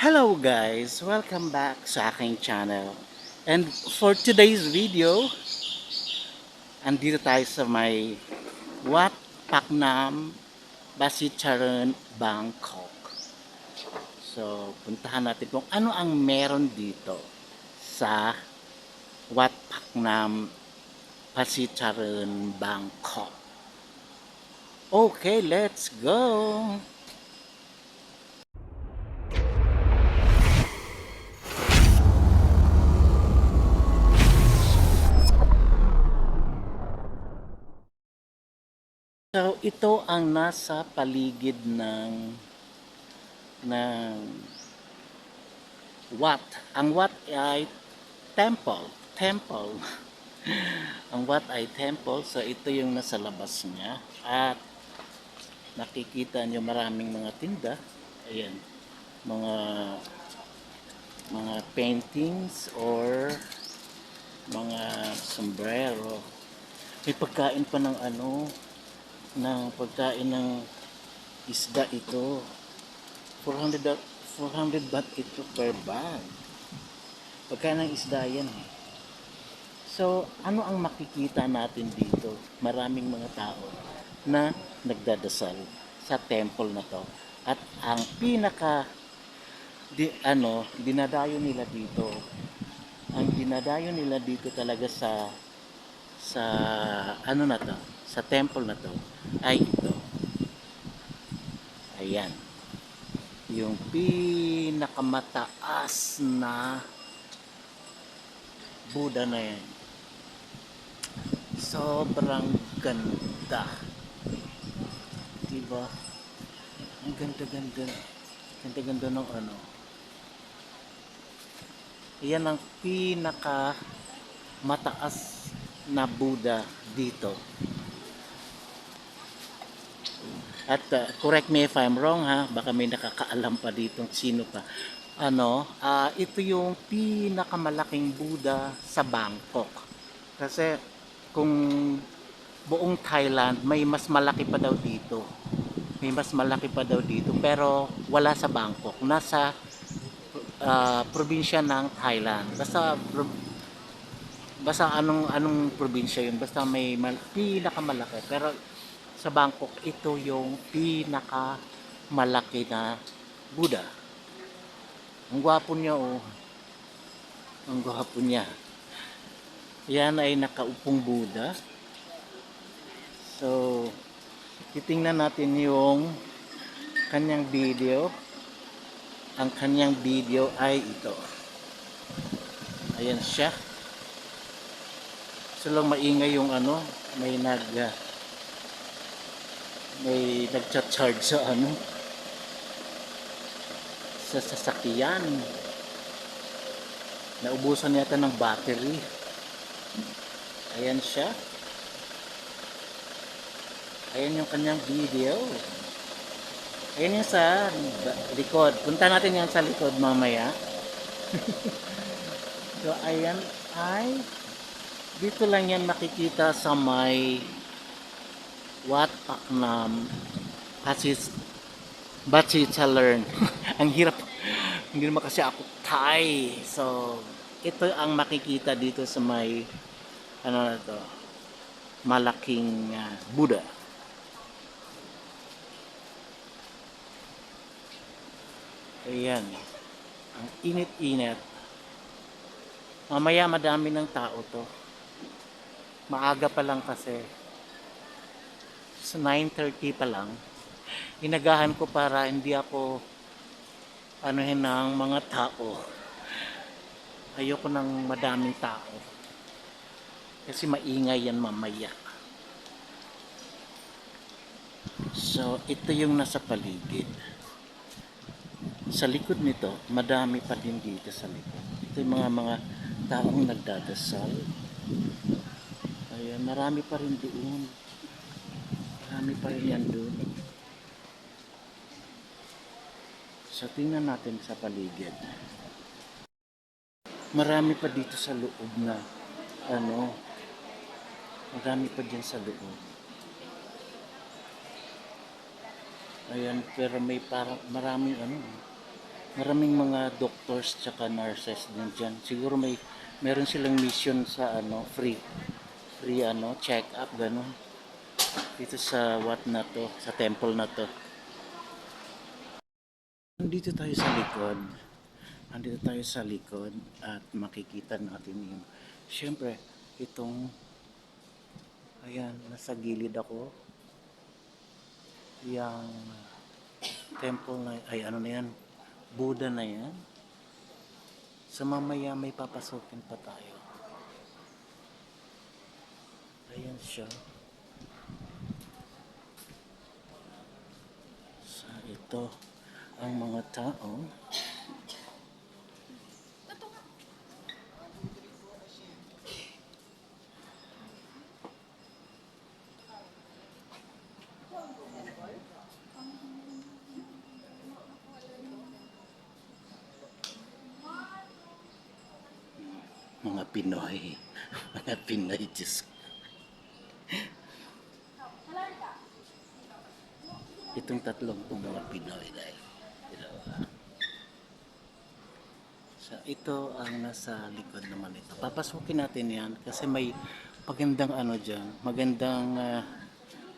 Hello guys! Welcome back sa aking channel. And for today's video, andito tayo sa may Wat Paknam, Basicharan, Bangkok. So, puntahan natin kung ano ang meron dito sa Wat Paknam, Basicharan, Bangkok. Okay, let's go! So, ito ang nasa paligid ng Wat. Ang Wat ay temple. Temple. Ang Wat ay temple. So, ito yung nasa labas niya. At nakikita nyo maraming mga tinda. Ayan. Mga mga paintings or mga sombrero. May pagkain pa ng ng pagkain ng isda ito. 400 400 baht ito per bag. Pagkain ng isda yan eh. So, ano ang makikita natin dito? Maraming mga tao na nagdadasal sa temple na to. At ang dinadayo nila dito. Ang dinadayo nila dito talaga sa ano na to, sa temple na to ay ito. Ayan. Yung pinakamataas na Buddha na yan. Sobrang ganda. Diba? Ang ganda-ganda. Ganda-ganda ng ano. Yan ang pinaka mataas na Buddha dito. At correct me if I'm wrong ha, baka may nakakaalam pa dito sino pa. Ito yung pinakamalaking Buddha sa Bangkok. Kasi kung buong Thailand may mas malaki pa daw dito. May mas malaki pa daw dito pero wala sa Bangkok. Nasa probinsya ng Thailand. Basta anong probinsya yun. Basta may pinakamalaki. Pero sa Bangkok, ito yung pinakamalaki na Buddha. Ang gwapo niya oh. Ang gwapo niya. Yan ay nakaupong Buddha. So, titingnan natin yung kanyang video. Ang kanyang video ay ito. Ayan siya. So lang maingay yung may nagcha-charge sa sa sasakyan. Naubusan yata ng battery. Ayan siya. Ayan yung kanyang video. Ayan yung sa likod. Punta natin yan sa likod mamaya. So ayan ay dito lang yan makikita sa may Wat Paknam Basicharan. Ang hirap. Hindi naman kasi ako Thai. So, ito ang makikita dito sa may malaking Buddha. Ayan. Ang init-init. Mamaya madami ng tao to. Maaga pa lang kasi. Sa 9:30 pa lang. Inagahan ko para hindi ako anuhin ng mga tao. Ayoko ng madaming tao. Kasi maingay yan mamaya. So, ito yung nasa paligid. Sa likod nito, madami pa din dito sa likod. Ito yung mga taong nagdadasal. Ayan, marami pa rin doon. Marami pa rin yan doon. So, tingnan natin sa paligid. Marami pa dito sa loob na marami pa dyan sa loob. Ayan, pero may parang maraming Maraming mga doctors tsaka nurses din dyan. Siguro meron silang mission sa ano, free ano, check up gano'n. Dito sa what na to, sa temple na to. Nandito tayo sa likod. Nandito tayo sa likod at makikita natin yung syempre itong ayan, nasa gilid ako. Yang temple na ay ano na yan, Buddha na yan. Sa mamaya may papasukin pa tayo. Ayan siya. Sa ito ang mga tao. Mga Pinoy. Mga Pinoy, Diyos ko. Itong tatlong pong mga Pinoy dahil. So, ito ang nasa likod naman ito. Papasukin natin yan kasi may magandang ano dyan. Magandang,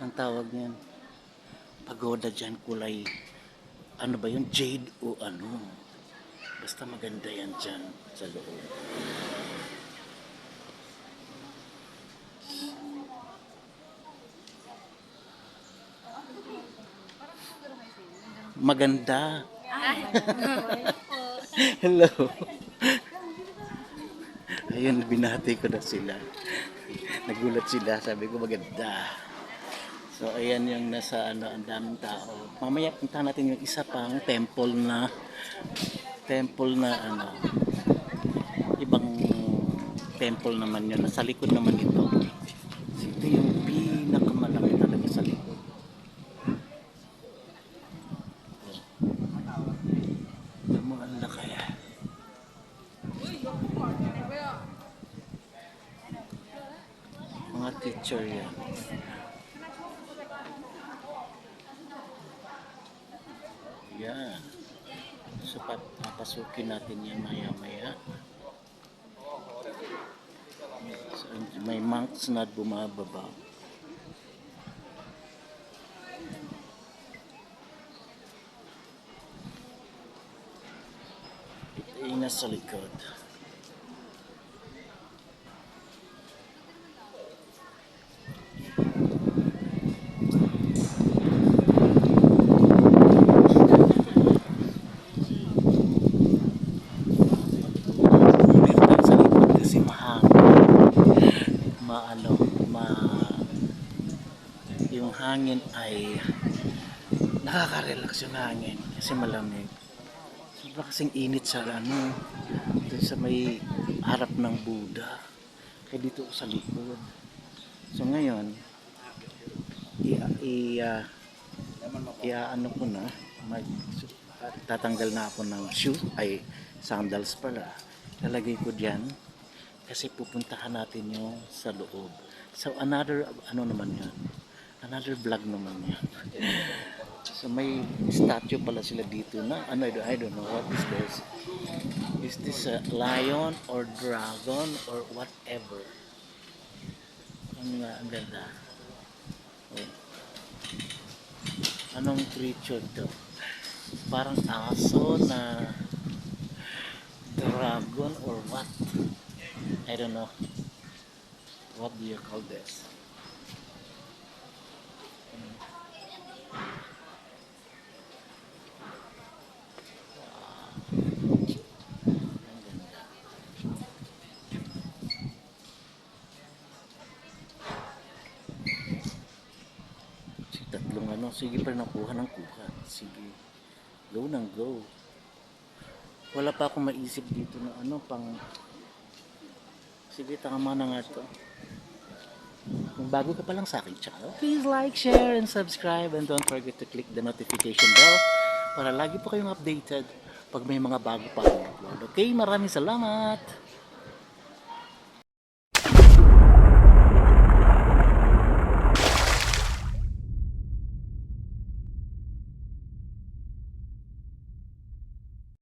ang tawag niyan, pagoda dyan, kulay, ano ba yun, jade o ano. Basta maganda yan dyan sa loob. Maganda. Hello. Ayun, binati ko na sila. Nagulat sila, sabi ko maganda. So, ayan yung nasa ano, ang daming tao. Mamaya punta natin yung isa pang temple na ano, ibang temple naman yun. Nasa likod naman ito. So, ito yung pinakamalaki talaga sa likod. Alam mo, ang laki. Mga teacher yan. Yan. So, papasukin natin yan maya-maya. So, may monks na bumababa. Ito ay nasa likod. Maano, yung hangin ay nakaka-relax yung hangin kasi malamig. Sobra kasing init sa ano, dun sa may harap ng Buddha. Kaya dito sa likod. So ngayon, ano ko na, tatanggal na ako ng shoe, ay sandals pala. Lalagay ko diyan kasi pupuntahan natin yung sa loob. So another ano naman yan, another vlog naman yan. So may statue pala sila dito na ano, I don't know what is this. Is this a lion or dragon or whatever? Ang ganda. Oh. Anong creature to? Parang aso na dragon or what? I don't know. What do you call this? Tatlong ano, sige pa nakuha ng kuha. Sige. Go nang go. Wala pa akong maisip dito na ano pang. Sige, tama na nga to. Kung bago ka pa lang sa aking channel, please like, share, and subscribe. And don't forget to click the notification bell para lagi po kayong updated pag may mga bago pa akong upload. Okay, maraming salamat!